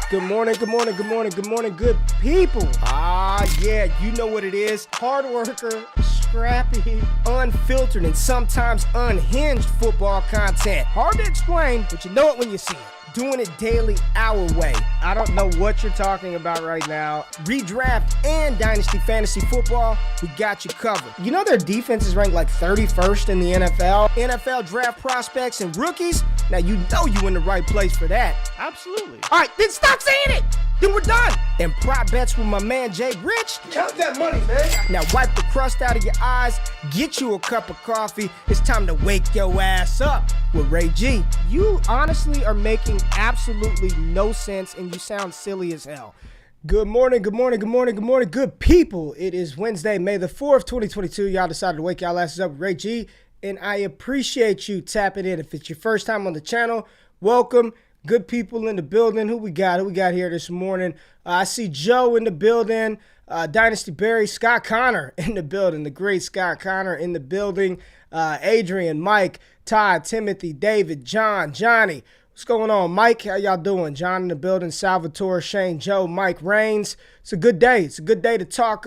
Good morning, good morning, good morning, good morning, good people. Yeah, you know what it is. Hard worker, scrappy, unfiltered, and sometimes unhinged football content. Hard to explain, but you know it when you see it. Doing it daily our way. I don't know what you're talking about right now. Redraft and Dynasty Fantasy Football, we got you covered. You know their defense is ranked like 31st in the NFL? NFL draft prospects and rookies? Now you know you in the right place for that. Absolutely. All right, then stop saying it. Then we're done. And prop bets with my man Jay Rich. Count that money, man. Now wipe the crust out of your eyes. Get you a cup of coffee. It's time to wake your ass up with Ray G. You honestly are making absolutely no sense and you sound silly as hell. Good morning, good morning, good morning, good morning, good people. It is Wednesday, May the 4th, 2022. Y'all decided to wake y'all asses up with Ray G. And I appreciate you tapping in. If it's your first time on the channel, welcome. Good people in the building. Who we got? Who we got here this morning? I see Joe in the building. Dynasty Barry, Scott Connor in the building. The great Scott Connor in the building. Adrian, Mike, Todd, Timothy, David, John, Johnny. What's going on, Mike? How y'all doing? John in the building. Salvatore, Shane, Joe, Mike, Rains. It's a good day. It's a good day to talk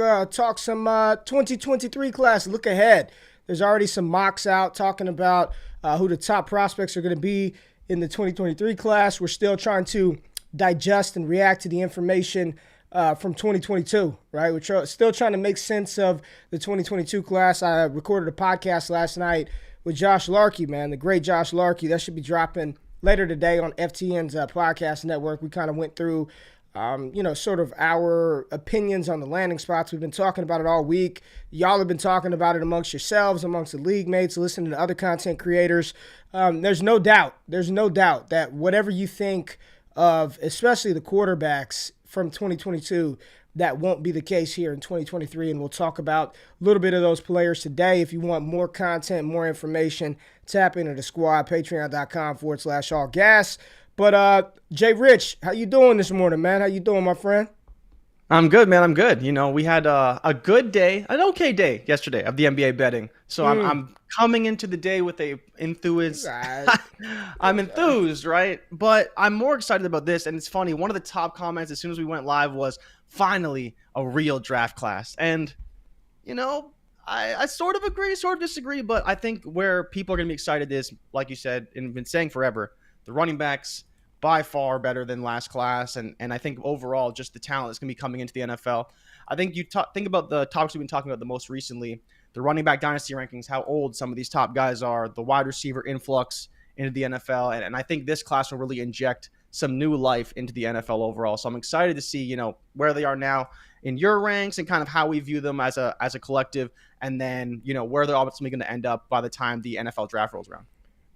some 2023 class. Look ahead. There's already some mocks out talking about who the top prospects are going to be in the 2023 class. We're still trying to digest and react to the information from 2022, right? We're still trying to make sense of the 2022 class. I recorded a podcast last night with Josh Larkey, man, the great Josh Larkey. That should be dropping later today on FTN's podcast network. We kind of went through, sort of our opinions on the landing spots. We've been talking about it all week. Y'all have been talking about it amongst yourselves, amongst the league mates, listening to other content creators. There's no doubt that whatever you think of, especially the quarterbacks from 2022, that won't be the case here in 2023. And we'll talk about a little bit of those players today. If you want more content, more information, tap into the squad, patreon.com/allgas. But Jay Rich, how you doing this morning, man? How you doing, my friend? I'm good, man. I'm good. You know, we had a good day, an okay day yesterday of the NBA betting. So I'm coming into the day with a enthused. I'm enthused, right? But I'm more excited about this. And it's funny. One of the top comments as soon as we went live was finally a real draft class. And, you know, I sort of agree, sort of disagree. But I think where people are going to be excited is, like you said, and been saying forever, the running backs by far better than last class. And I think overall, just the talent that's going to be coming into the NFL. I think you think about the topics we've been talking about the most recently, the running back dynasty rankings, how old some of these top guys are, the wide receiver influx into the NFL. And I think this class will really inject some new life into the NFL overall. So I'm excited to see, where they are now in your ranks and kind of how we view them as a collective. And then, where they're ultimately going to end up by the time the NFL draft rolls around.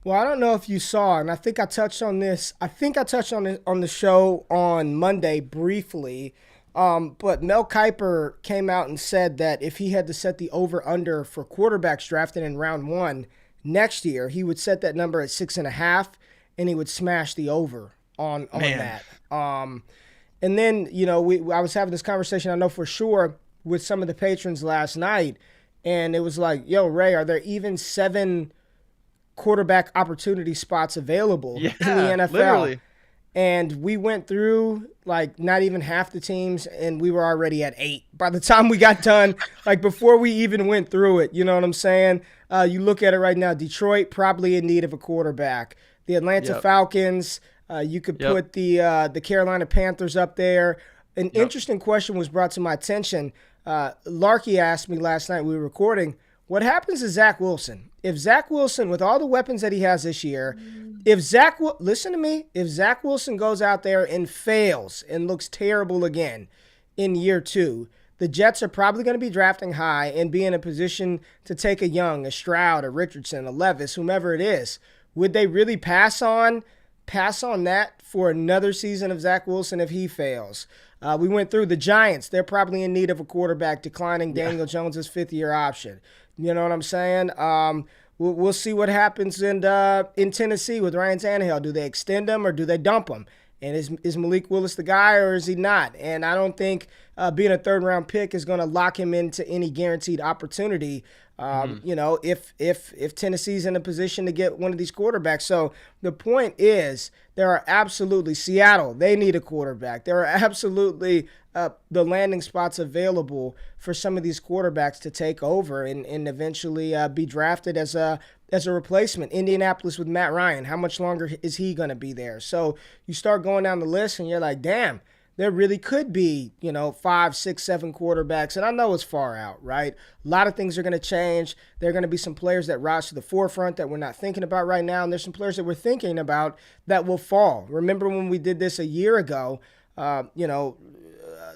Well, I don't know if you saw, and I think I touched on this. I think I touched on it on the show on Monday briefly. But Mel Kiper came out and said that if he had to set the over/under for quarterbacks drafted in round 1 next year, he would set that number at 6.5, and he would smash the over on that. And then I was having this conversation, I know for sure, with some of the patrons last night, and it was like, yo, Ray, are there even 7 quarterback opportunity spots available in the NFL? Literally. And we went through like not even half the teams and we were already at 8 by the time we got done, like before we even went through it. You know what I'm saying? You look at it right now, Detroit probably in need of a quarterback. The Atlanta Falcons, you could put the Carolina Panthers up there. An interesting question was brought to my attention. Larkey asked me last night, we were recording, what happens to Zach Wilson? If Zach Wilson, with all the weapons that he has this year, listen to me, if Zach Wilson goes out there and fails and looks terrible again in year 2, the Jets are probably going to be drafting high and be in a position to take a Young, a Stroud, a Richardson, a Levis, whomever it is. Would they really pass on that for another season of Zach Wilson if he fails? We went through the Giants. They're probably in need of a quarterback, declining Daniel Jones's 5th-year option. You know what I'm saying? We'll see what happens in Tennessee with Ryan Tannehill. Do they extend him or do they dump him? And is Malik Willis the guy or is he not? And I don't think being a third-round pick is going to lock him into any guaranteed opportunity. If Tennessee's in a position to get one of these quarterbacks. So the point is, there are absolutely Seattle. They need a quarterback. There are absolutely the landing spots available for some of these quarterbacks to take over and eventually be drafted as a replacement. Indianapolis with Matt Ryan. How much longer is he going to be there? So you start going down the list and you're like, damn. There really could be, 5, 6, 7 quarterbacks. And I know it's far out, right? A lot of things are going to change. There are going to be some players that rise to the forefront that we're not thinking about right now. And there's some players that we're thinking about that will fall. Remember when we did this a year ago,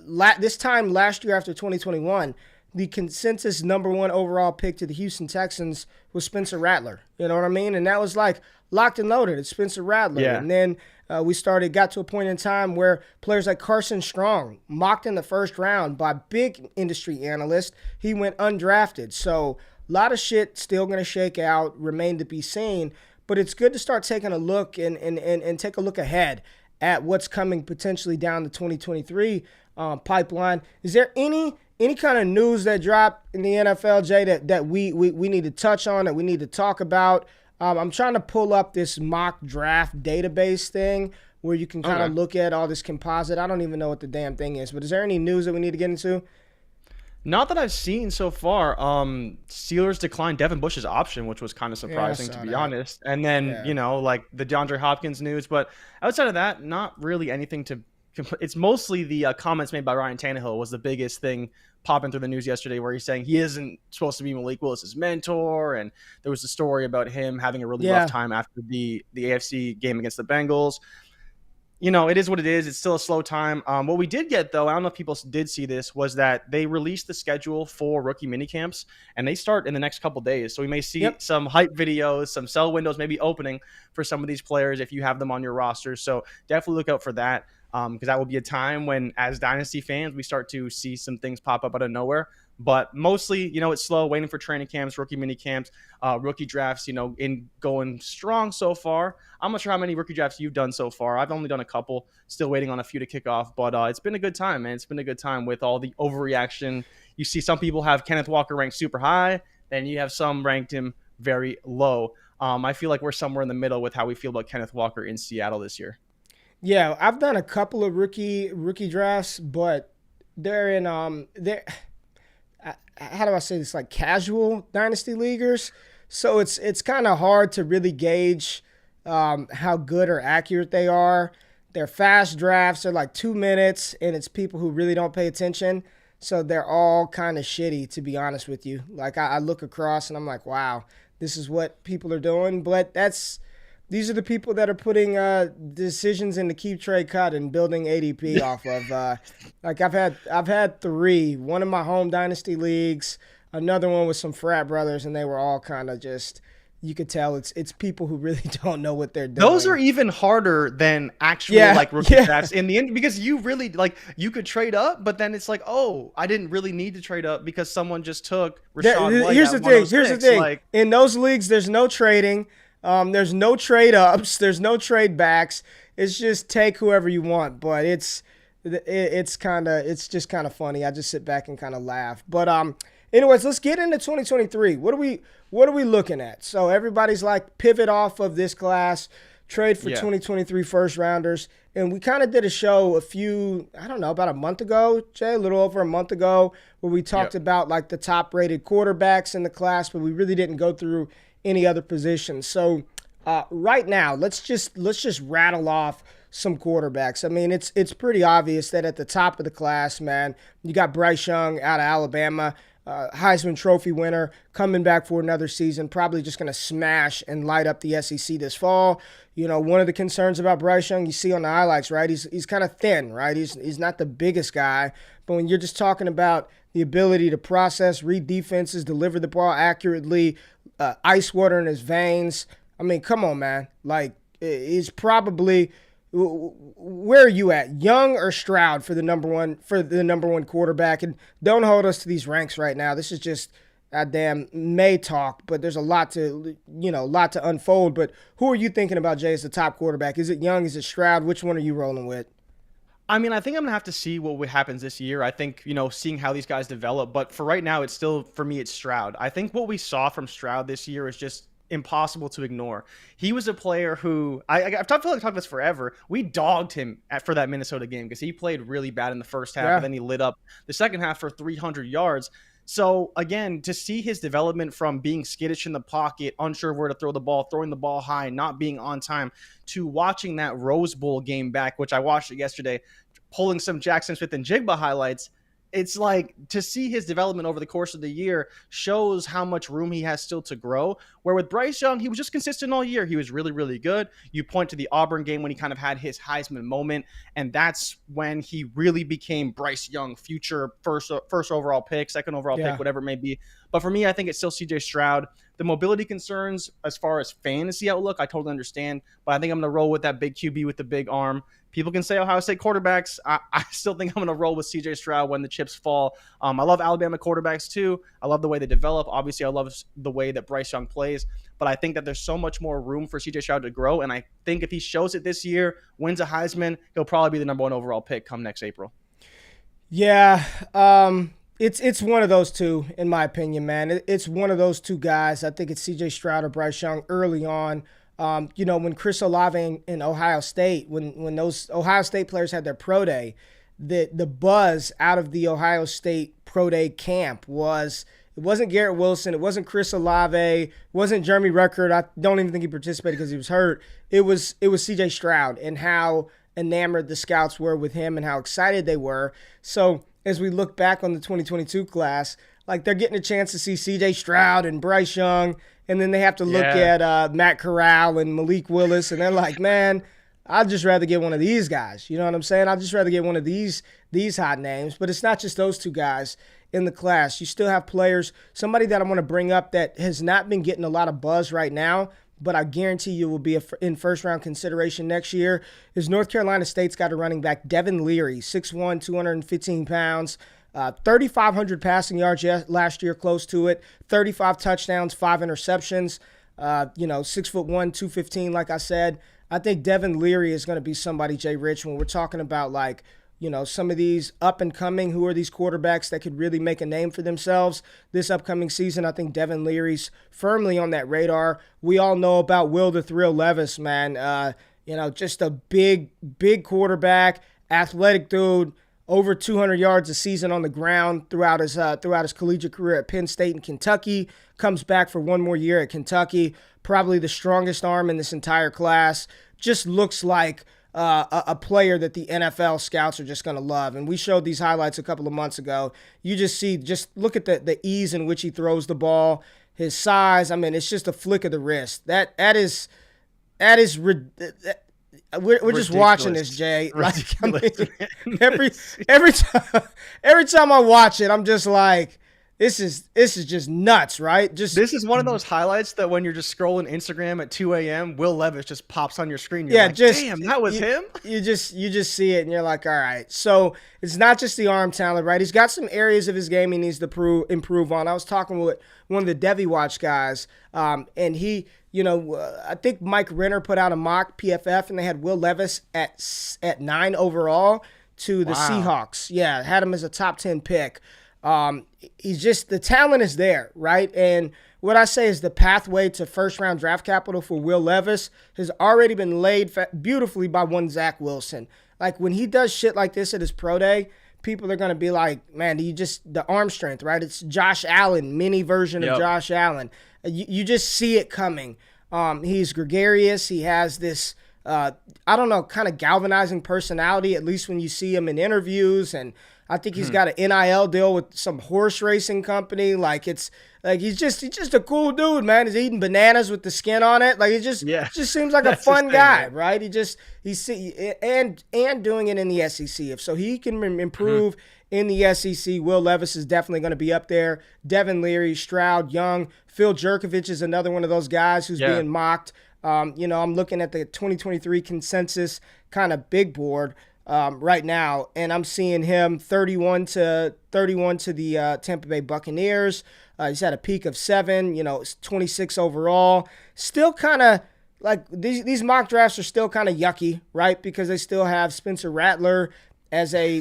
this time last year after 2021, the consensus number 1 overall pick to the Houston Texans was Spencer Rattler. You know what I mean? And that was like locked and loaded. It's Spencer Rattler. Yeah. And then got to a point in time where players like Carson Strong, mocked in the first round by big industry analysts, he went undrafted. So a lot of shit still going to shake out, remain to be seen. But it's good to start taking a look and take a look ahead at what's coming potentially down the 2023 pipeline. Is there any kind of news that dropped in the NFL, Jay, that we need to touch on, that we need to talk about? I'm trying to pull up this mock draft database thing where you can kind of look at all this composite. I don't even know what the damn thing is, but is there any news that we need to get into? Not that I've seen so far. Steelers declined Devin Bush's option, which was kind of surprising, to be honest. And then, like the DeAndre Hopkins news. But outside of that, not really anything to – it's mostly the comments made by Ryan Tannehill was the biggest thing popping through the news yesterday, where he's saying he isn't supposed to be Malik Willis's mentor. And there was a story about him having a really rough time after the AFC game against the Bengals. It is what it is. It's still a slow time. What we did get, though, I don't know if people did see this, was that they released the schedule for rookie minicamps, and they start in the next couple days. So we may see some hype videos, some sell windows maybe opening for some of these players if you have them on your roster. So definitely look out for that, because that will be a time when, as Dynasty fans, we start to see some things pop up out of nowhere. But mostly, it's slow, waiting for training camps, rookie mini camps, rookie drafts, in going strong so far. I'm not sure how many rookie drafts you've done so far. I've only done a couple, still waiting on a few to kick off. But it's been a good time, man. It's been a good time with all the overreaction. You see some people have Kenneth Walker ranked super high, then you have some ranked him very low. I feel like we're somewhere in the middle with how we feel about Kenneth Walker in Seattle this year. Yeah, I've done a couple of rookie drafts, but they're in how do I say this, like casual dynasty leaguers. So it's kind of hard to really gauge how good or accurate they are. They're fast drafts. They're like 2 minutes, and it's people who really don't pay attention. So they're all kind of shitty, to be honest with you. Like I look across and I'm like, wow, this is what people are doing. But these are the people that are putting decisions in the keep, trade, cut, and building ADP off of. Like I've had 3. One in my home dynasty leagues, another one with some frat brothers, and they were all kind of just. You could tell it's people who really don't know what they're doing. Those are even harder than actual rookie drafts in the end, because you really you could trade up, but then it's like, oh, I didn't really need to trade up because someone just took Rashawn White. Here's the thing. In those leagues, there's no trading. There's no trade ups. There's no trade backs. It's just take whoever you want. But it's just kind of funny. I just sit back and kind of laugh. But anyways, let's get into 2023. What are we looking at? So everybody's like pivot off of this class, trade for 2023 first rounders. And we kind of did a show about a month ago, Jay, a little over a month ago, where we talked about like the top rated quarterbacks in the class, but we really didn't go through any other positions. So right now, let's just rattle off some quarterbacks. I mean, it's pretty obvious that at the top of the class, man, you got Bryce Young out of Alabama, Heisman Trophy winner, coming back for another season, probably just going to smash and light up the SEC this fall. One of the concerns about Bryce Young, you see on the highlights, right? He's kind of thin, right? He's not the biggest guy, but when you're just talking about the ability to process, read defenses, deliver the ball accurately, ice water in his veins. I mean, come on, man. Like, he's probably, where are you at, Young or Stroud for the number one quarterback? And don't hold us to these ranks right now. This is just goddamn May talk, but there's a lot to unfold. But who are you thinking about, Jay, as the top quarterback? Is it Young? Is it Stroud? Which one are you rolling with? I mean, I think I'm going to have to see what happens this year. I think, seeing how these guys develop. But for right now, for me, it's Stroud. I think what we saw from Stroud this year is just impossible to ignore. He was a player who, I've talked about this forever. We dogged him for that Minnesota game because he played really bad in the first half, and then he lit up the second half for 300 yards. So, again, to see his development from being skittish in the pocket, unsure of where to throw the ball, throwing the ball high, not being on time, to watching that Rose Bowl game back, which I watched it yesterday, pulling some Jaxon Smith-Njigba highlights, it's like to see his development over the course of the year shows how much room he has still to grow. Where with Bryce Young, he was just consistent all year. He was really, really good. You point to the Auburn game when he kind of had his Heisman moment, and that's when he really became Bryce Young, future first overall pick, second overall pick, whatever it may be. But for me, I think it's still CJ Stroud. The mobility concerns as far as fantasy outlook, I totally understand, but I think I'm going to roll with that big QB with the big arm. People can say Ohio State quarterbacks. I still think I'm going to roll with CJ Stroud when the chips fall. I love Alabama quarterbacks too. I love the way they develop. Obviously, I love the way that Bryce Young plays, but I think that there's so much more room for CJ Stroud to grow, and I think if he shows it this year, wins a Heisman, he'll probably be the number 1 overall pick come next April. Yeah, it's one of those two, in my opinion, man. It's one of those two guys. I think it's CJ Stroud or Bryce Young early on. When Chris Olave in Ohio State, when those Ohio State players had their pro day, the buzz out of the Ohio State pro day camp was, it wasn't Garrett Wilson, it wasn't Chris Olave, it wasn't Jeremy Ruckert. I don't even think he participated because he was hurt. It was CJ Stroud, and how enamored the scouts were with him and how excited they were. So as we look back on the 2022 class, like, they're getting a chance to see CJ Stroud and Bryce Young, and then they have to look at Matt Corral and Malik Willis, and they're like, man, I'd just rather get one of these guys. You know what I'm saying? I'd just rather get one of these hot names. But it's not just those two guys in the class. You still have players. Somebody that I want to bring up that has not been getting a lot of buzz right now, but I guarantee you will be in first-round consideration next year, is North Carolina State's got a running back, Devin Leary, 6'1", 215 pounds, 3,500 passing yards last year, close to it, 35 touchdowns, 5 interceptions, 6'1", 215, like I said. I think Devin Leary is going to be somebody, Jay Rich, when we're talking about, like, some of these up-and-coming, who are these quarterbacks that could really make a name for themselves this upcoming season. I think Devin Leary's firmly on that radar. We all know about Will the Thrill Levis, man. Just a big quarterback, athletic dude, over 200 yards a season on the ground throughout his collegiate career at Penn State and Kentucky. Comes back for one more year at Kentucky. Probably the strongest arm in this entire class. Just looks like a player that the NFL scouts are just going to love. And we showed these highlights a couple of months ago. You just look at the ease in which he throws the ball, his size. I mean, it's just a flick of the wrist. That is we're just watching this, Jay. Like, I mean, every time I watch it, I'm just like, this is just nuts, right? This is one of those highlights that when you're just scrolling Instagram at 2 a.m., Will Levis just pops on your screen. You're like, damn, that was him? You just see it, and you're like, all right. So it's not just the arm talent, right? He's got some areas of his game he needs to improve on. I was talking with one of the Devi Watch guys, and he, I think Mike Renner put out a mock PFF, and they had Will Levis at 9 overall to the Seahawks. Yeah, had him as a top 10 pick. He's just, the talent is there, right? And what I say is the pathway to first-round draft capital for Will Levis has already been laid beautifully by one Zach Wilson. Like, when he does shit like this at his pro day, people are going to be like, man, the arm strength, right? It's Josh Allen, mini version of Josh Allen. You just see it coming. He's gregarious. He has this, kind of galvanizing personality, at least when you see him in interviews. And I think he's got an NIL deal with some horse racing company. Like, it's like he's just a cool dude, man. He's eating bananas with the skin on it. Like, it just seems like a fun guy, right? He's doing it in the SEC. If so, he can improve in the SEC. Will Levis is definitely going to be up there. Devin Leary, Stroud, Young, Phil Jerkovich is another one of those guys who's being mocked. I'm looking at the 2023 consensus kind of big board. right now, and I'm seeing him 31 to the Tampa Bay Buccaneers. He's had a peak of 7, 26 overall. Still kind of like these mock drafts are still kind of yucky, right? Because they still have Spencer Rattler as a,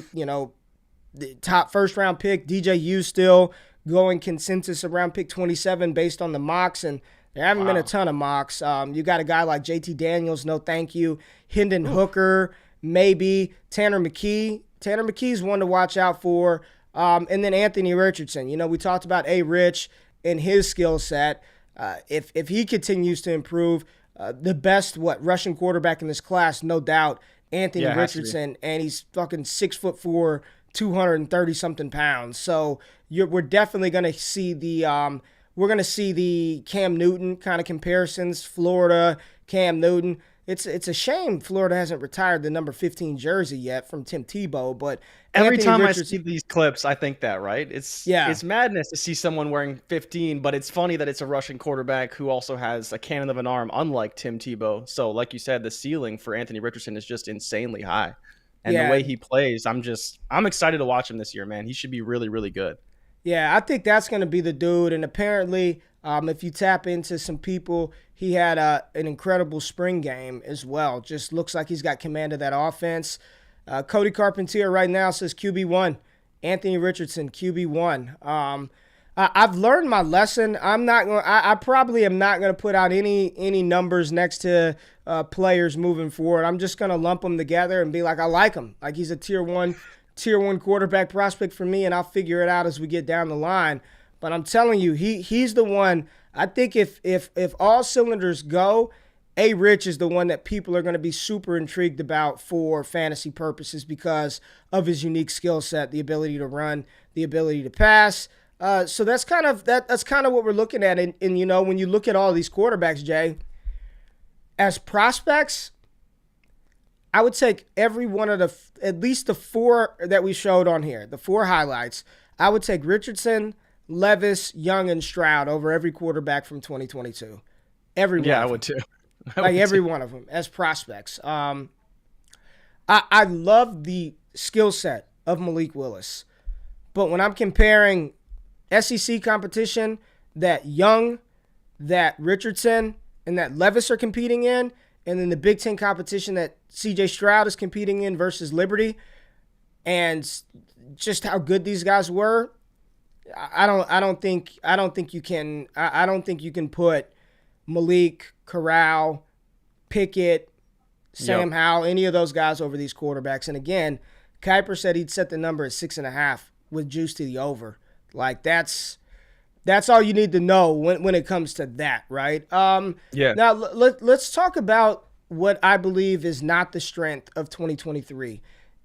the top first round pick. DJU still going consensus around pick 27 based on the mocks, and there haven't been a ton of mocks. You got a guy like JT Daniels, no thank you. Hendon Hooker, maybe. Tanner McKee. Tanner McKee's one to watch out for. And then Anthony Richardson. We talked about A-Rich and his skill set. If he continues to improve, the best rushing quarterback in this class, no doubt, Anthony Richardson, and he's fucking 6'4", 230 something pounds. So we're definitely gonna see the Cam Newton kind of comparisons. Florida, Cam Newton. It's a shame Florida hasn't retired the number 15 jersey yet from Tim Tebow, but every time I see these clips, I think that, right? It's madness to see someone wearing 15, but it's funny that it's a Russian quarterback who also has a cannon of an arm, unlike Tim Tebow. So, like you said, the ceiling for Anthony Richardson is just insanely high. And the way he plays, I'm excited to watch him this year, man. He should be really, really good. Yeah, I think that's going to be the dude. And apparently, if you tap into some people, he had an incredible spring game as well. Just looks like he's got command of that offense. Cody Carpentier right now says QB1. Anthony Richardson, QB1. I've learned my lesson. I probably am not going to put out any numbers next to players moving forward. I'm just going to lump them together and be like, I like him. Like he's a tier one quarterback prospect for me, and I'll figure it out as we get down the line. But I'm telling you, he's the one. I think if all cylinders go, A-Rich is the one that people are going to be super intrigued about for fantasy purposes because of his unique skill set, the ability to run, the ability to pass. So that's kind of what we're looking at. And when you look at all these quarterbacks, Jay, as prospects, I would take every one of at least the 4 that we showed on here, the 4 highlights. I would take Richardson, Levis, Young, and Stroud over every quarterback from 2022. Every one. Yeah, I would too. Every one of them as prospects. I love the skill set of Malik Willis. But when I'm comparing SEC competition that Young, that Richardson, and that Levis are competing in, and then the Big Ten competition that CJ Stroud is competing in versus Liberty, and just how good these guys were, I don't think you can put Malik, Corral, Pickett, Sam Howell, any of those guys over these quarterbacks. And again, Kiper said he'd set the number at 6.5 with juice to the over. Like that's all you need to know when it comes to that, right? Now let's talk about what I believe is not the strength of 2023.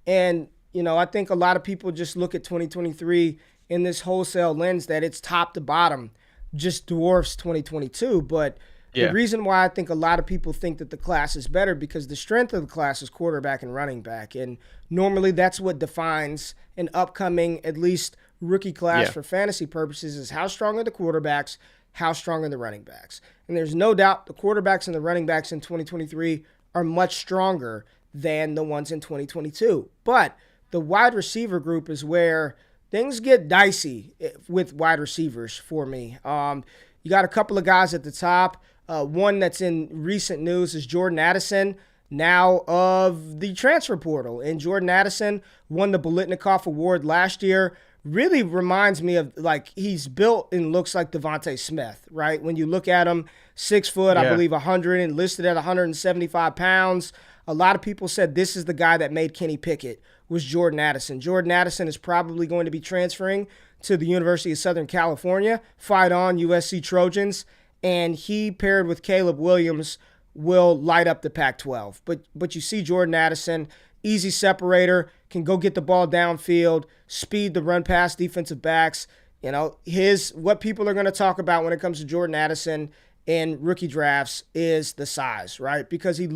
And I think a lot of people just look at 2023 in this wholesale lens that it's top to bottom just dwarfs 2022. But the reason why I think a lot of people think that the class is better because the strength of the class is quarterback and running back. And normally that's what defines an upcoming, at least rookie class for fantasy purposes, is how strong are the quarterbacks, how strong are the running backs. And there's no doubt the quarterbacks and the running backs in 2023 are much stronger than the ones in 2022. But the wide receiver group is where things get dicey with wide receivers for me. You got a couple of guys at the top. One that's in recent news is Jordan Addison, now of the transfer portal. And Jordan Addison won the Biletnikoff Award last year. Really reminds me of, like, he's built and looks like Devontae Smith, right? When you look at him, 6 foot, I believe 100, and listed at 175 pounds. A lot of people said this is the guy that made Kenny Pickett, was Jordan Addison. Jordan Addison is probably going to be transferring to the University of Southern California, fight on USC Trojans, and he paired with Caleb Williams will light up the Pac-12. But you see Jordan Addison, easy separator, can go get the ball downfield, speed the run past defensive backs. What people are going to talk about when it comes to Jordan Addison in rookie drafts is the size, right? Because he's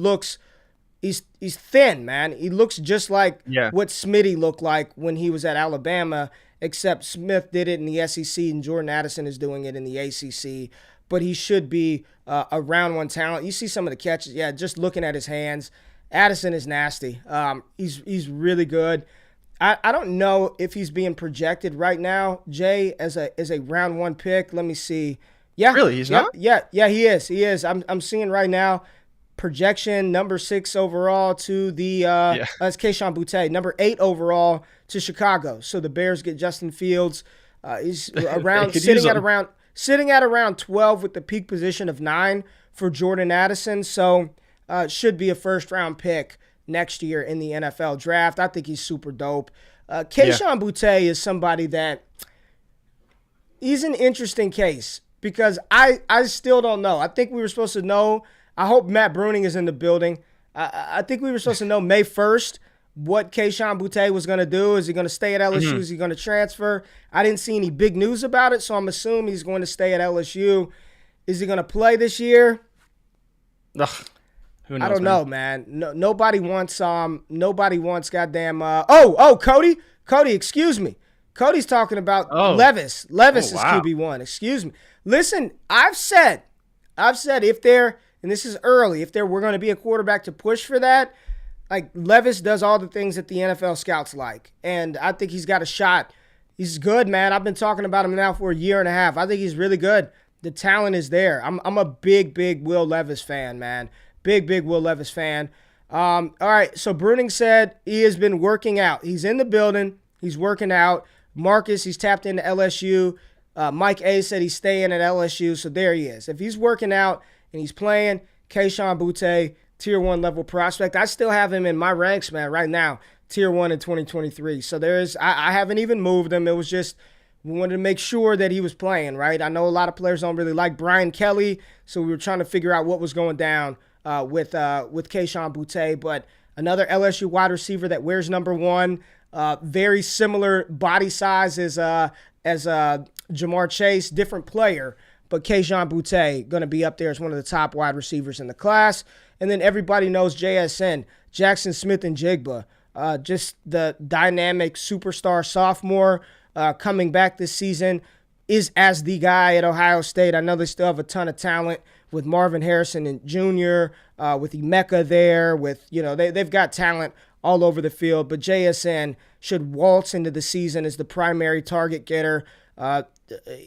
thin, man. He looks just like what Smitty looked like when he was at Alabama, except Smith did it in the SEC and Jordan Addison is doing it in the ACC. But he should be a round one talent. You see some of the catches, just looking at his hands. Addison is nasty. He's really good. I don't know if he's being projected right now, Jay, as a round 1 pick. Let me see. Yeah, really, he's not. Yeah, he is. He is. I'm seeing right now projection number 6 overall to the that's Kayshone Boutte, number 8 overall to Chicago. So the Bears get Justin Fields. He's around sitting at around 12 with the peak position of 9 for Jordan Addison. So should be a first-round pick next year in the NFL draft. I think he's super dope. Kayshone Boutte is somebody that he's an interesting case because I still don't know. I think we were supposed to know. I hope Matt Bruning is in the building. I think we were supposed to know May 1st what Kayshone Boutte was going to do. Is he going to stay at LSU? Is he going to transfer? I didn't see any big news about it, so I'm assuming he's going to stay at LSU. Is he going to play this year? Ugh. Who knows, I don't know, man. No, nobody wants goddamn Cody, excuse me. Cody's talking about Levis. Levis is QB1. Excuse me. Listen, I've said if there, and this is early, if there were going to be a quarterback to push for that, like Levis does all the things that the NFL scouts like. And I think he's got a shot. He's good, man. I've been talking about him now for a year and a half. I think he's really good. The talent is there. I'm a big Will Levis fan, man. Big Will Levis fan. All right, so Bruning said he has been working out. He's in the building. He's working out. Marcus, he's tapped into LSU. Mike A said he's staying at LSU, so there he is. If he's working out and he's playing, Kayshone Boutte, Tier 1 level prospect. I still have him in my ranks, man, right now, Tier 1 in 2023. So I haven't even moved him. It was just we wanted to make sure that he was playing, right? I know a lot of players don't really like Brian Kelly, so we were trying to figure out what was going down with Kayshone Boutte, but another LSU wide receiver that wears number 1, very similar body size as Jamar Chase, different player, but Kayshone Boutte going to be up there as one of the top wide receivers in the class. And then everybody knows JSN, Jaxon Smith-Njigba, just the dynamic superstar sophomore coming back this season, is as the guy at Ohio State. I know they still have a ton of talent with Marvin Harrison and Jr., with Emeka there, with, they've got talent all over the field, but JSN should waltz into the season as the primary target getter.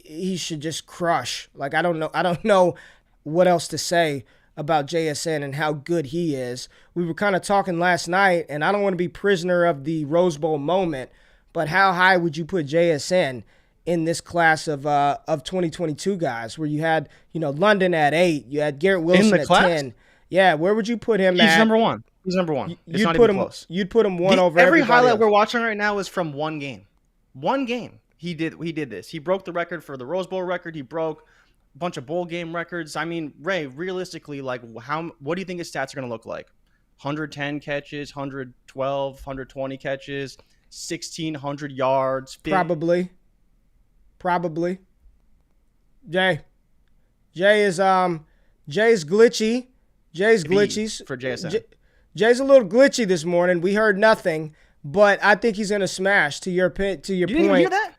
He should just crush. Like, I don't know what else to say about JSN and how good he is. We were kind of talking last night, and I don't want to be prisoner of the Rose Bowl moment, but how high would you put JSN in this class of 2022 guys, where you had, London at 8, you had Garrett Wilson at class? 10. Yeah, where would you put him at? He's number 1. He's number 1. It's not even close. You'd put him one over every everybody highlight else. We're watching right now is from one game. One game. He did this. He broke the record for the Rose Bowl record. He broke a bunch of bowl game records. I mean, Ray, realistically, like, what do you think his stats are going to look like? 110 catches, 112, 120 catches, 1,600 yards. Probably. Jay is glitchy. Jay's glitchy for JSN. Jay's a little glitchy this morning. We heard nothing, but I think he's gonna smash. To your point. You didn't hear that?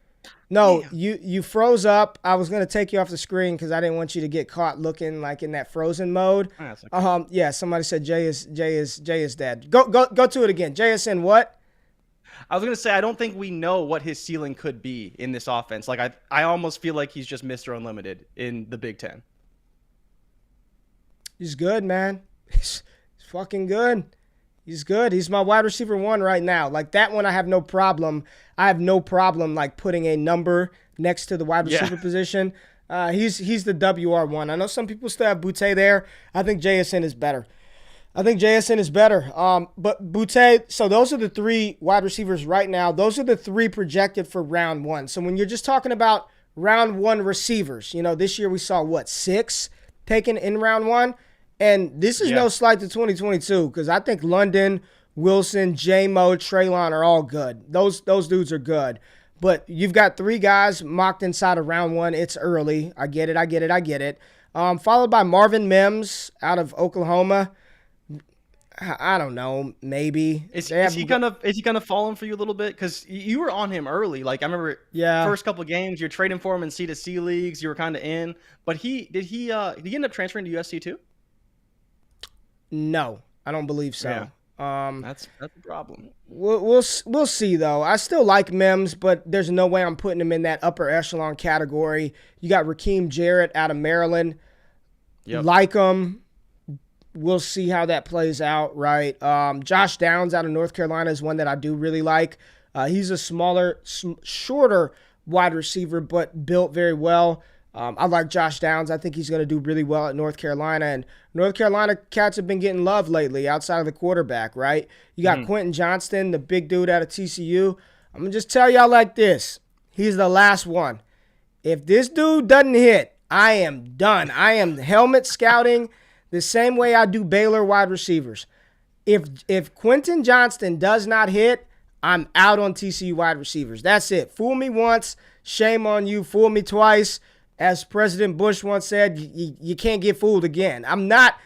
No, damn. You froze up. I was gonna take you off the screen because I didn't want you to get caught looking like in that frozen mode. Oh, okay. Yeah. Somebody said Jay is dead. Go to it again. JSN what? I was gonna say I don't think we know what his ceiling could be in this offense. Like I almost feel like he's just Mr. Unlimited in the Big Ten. He's good, man. He's fucking good. He's good. He's my wide receiver 1 right now. Like, that one I have no problem. Like putting a number next to the wide receiver position. He's the WR1. I know some people still have Boutte there. I think JSN is better. But Boutte, so those are the 3 wide receivers right now. Those are the 3 projected for round 1. So when you're just talking about round 1 receivers, this year we saw 6 taken in round 1. And this is no slight to 2022 because I think London, Wilson, J-Mo, Treylon are all good. Those dudes are good. But you've got 3 guys mocked inside of round 1. It's early. I get it. Followed by Marvin Mims out of Oklahoma. I don't know. Maybe. Is he gonna fall for you a little bit? Because you were on him early. Like, I remember first couple of games, you're trading for him in C2C leagues. You were kind of in. But did he end up transferring to USC too? No. I don't believe so. Yeah. That's a problem. We'll see though. I still like Mims, but there's no way I'm putting him in that upper echelon category. You got Raheem Jarrett out of Maryland. Yep. Like him. We'll see how that plays out, right? Josh Downs out of North Carolina is one that I do really like. He's a smaller, shorter wide receiver, but built very well. I like Josh Downs. I think he's going to do really well at North Carolina. And North Carolina cats have been getting love lately outside of the quarterback, right? You got Quentin Johnston, the big dude out of TCU. I'm going to just tell y'all like this. He's the last one. If this dude doesn't hit, I am done. I am helmet scouting the same way I do Baylor wide receivers. If Quentin Johnston does not hit, I'm out on TCU wide receivers. That's it. Fool me once, shame on you. Fool me twice. As President Bush once said, you can't get fooled again. I'm not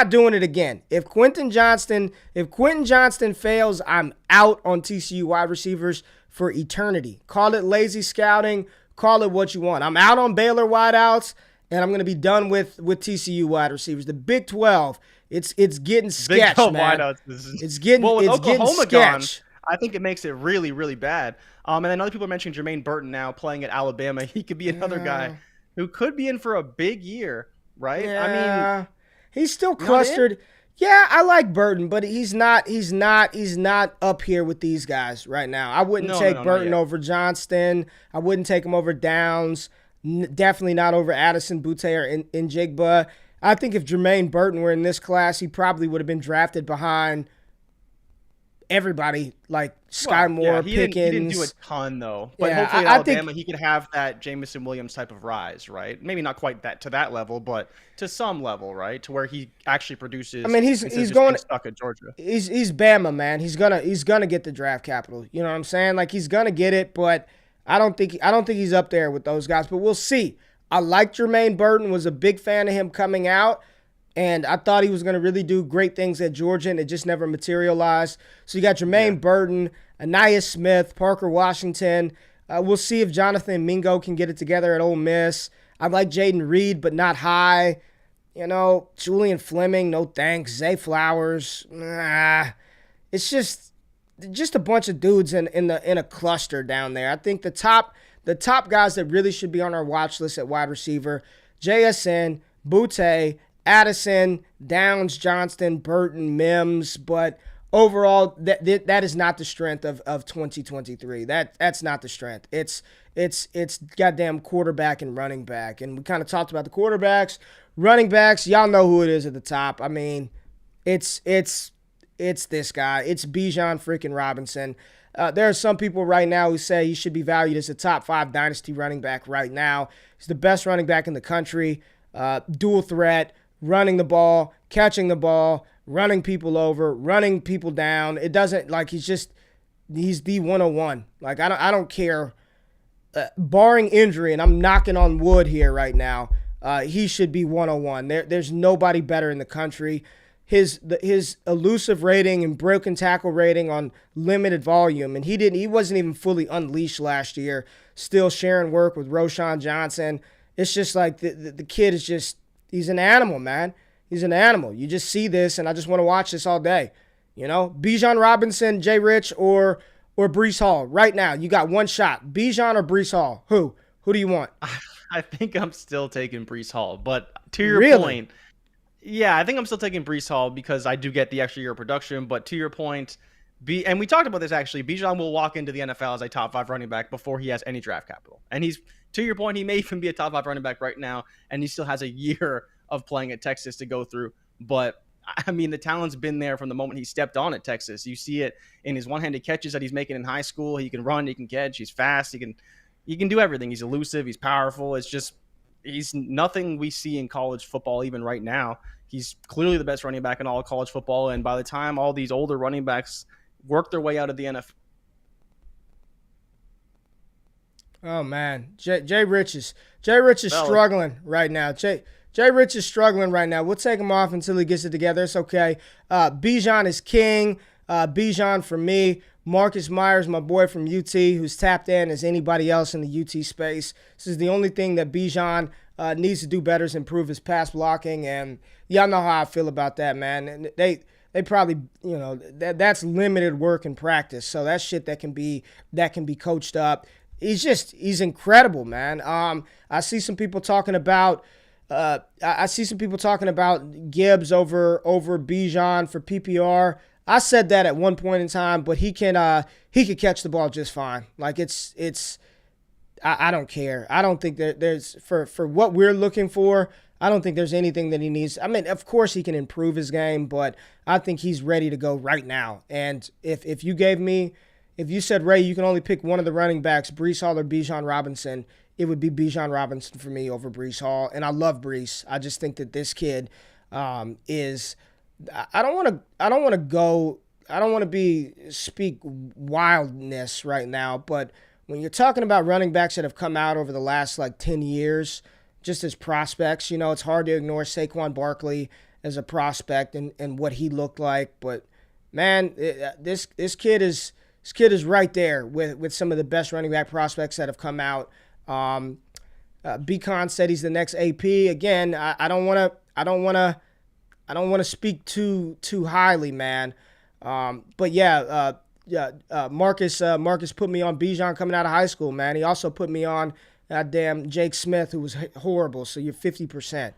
doing it again. If Quentin Johnston fails, I'm out on TCU wide receivers for eternity. Call it lazy scouting, call it what you want. I'm out on Baylor wideouts, and I'm going to be done with TCU wide receivers. The Big 12, it's getting sketch, man. It's getting sketch. I think it makes it really, really bad. And then other people are mentioning Jermaine Burton now playing at Alabama. He could be another guy who could be in for a big year, right? Yeah. I mean, he's still clustered. Yeah, I like Burton, but he's not up here with these guys right now. I wouldn't take Burton over Johnston. I wouldn't take him over Downs. Definitely not over Addison, Boutte, or Njigba. I think if Jermaine Burton were in this class, he probably would have been drafted behind everybody like Sky Moore, Pickens. He didn't do a ton though, but hopefully at Alabama he could have that Jameson Williams type of rise, right? Maybe not quite to that level, but to some level, right? To where he actually produces. I mean, he's going stuck at Georgia. He's Bama, man. He's gonna get the draft capital. You know what I'm saying? Like he's gonna get it, but I don't think he's up there with those guys. But we'll see. I like Jermaine Burton. Was a big fan of him coming out. And I thought he was going to really do great things at Georgia, and it just never materialized. So you got Jermaine Burton, Anaya Smith, Parker Washington. We'll see if Jonathan Mingo can get it together at Ole Miss. I like Jaden Reed, but not high. You know, Julian Fleming, no thanks. Zay Flowers, nah. It's just a bunch of dudes in a cluster down there. I think the top guys that really should be on our watch list at wide receiver, JSN, Boutte, Addison, Downs, Johnston, Burton, Mims, but overall, that is not the strength of 2023. That's not the strength. It's goddamn quarterback and running back, and we kind of talked about the quarterbacks, running backs. Y'all know who it is at the top. I mean, it's this guy. It's Bijan freaking Robinson. There are some people right now who say he should be valued as a top 5 dynasty running back right now. He's the best running back in the country. Dual threat. Running the ball, catching the ball, running people over, running people down. It doesn't, like, he's the 101. Like, I don't care. Barring injury, and I'm knocking on wood here right now, he should be 101. There's nobody better in the country. His elusive rating and broken tackle rating on limited volume, and he wasn't even fully unleashed last year, still sharing work with Roschon Johnson. It's just like the kid is just, he's an animal, man. He's an animal. You just see this, and I just want to watch this all day. You know, Bijan Robinson, Jay Rich, or Bryce Hall. Right now, you got one shot. Bijan or Bryce Hall? Who do you want? I think I'm still taking Bryce Hall, but to your point, yeah, I think I'm still taking Bryce Hall because I do get the extra year of production. But to your point, and we talked about this actually, Bijan will walk into the NFL as a top 5 running back before he has any draft capital, and he's. To your point, he may even be a top 5 running back right now, and he still has a year of playing at Texas to go through. But, I mean, the talent's been there from the moment he stepped on at Texas. You see it in his one-handed catches that he's making in high school. He can run, he can catch, he's fast, he can do everything. He's elusive, he's powerful. It's just he's nothing we see in college football even right now. He's clearly the best running back in all of college football, and by the time all these older running backs work their way out of the NFL, oh man, Jay Rich is struggling right now. Jay Rich is struggling right now. We'll take him off until he gets it together. It's okay. Bijan is king. Bijan for me. Marcus Myers, my boy from UT, who's tapped in as anybody else in the UT space. This is the only thing that Bijan needs to do better is improve his pass blocking, and y'all know how I feel about that, man. And they they probably, that's limited work and practice. So that's shit that can be coached up. He's incredible, man. I see some people talking about Gibbs over Bijan for PPR. I said that at one point in time, but he could catch the ball just fine. Like I don't care. I don't think that there's for what we're looking for. I don't think there's anything that he needs. I mean, of course he can improve his game, but I think he's ready to go right now. And if you said, Ray, you can only pick one of the running backs, Bryce Hall or Bijan Robinson, it would be Bijan Robinson for me over Bryce Hall. And I love Bryce. I just think that this kid is. I don't want to speak wildness right now, but when you're talking about running backs that have come out over the last 10 years, just as prospects, it's hard to ignore Saquon Barkley as a prospect and what he looked like. But man, this kid is right there with some of the best running back prospects that have come out. Beacon said he's the next AP. Again, I don't want to speak too highly, man. But yeah, Marcus put me on Bijan coming out of high school, man. He also put me on damn Jake Smith, who was horrible. So you're 50%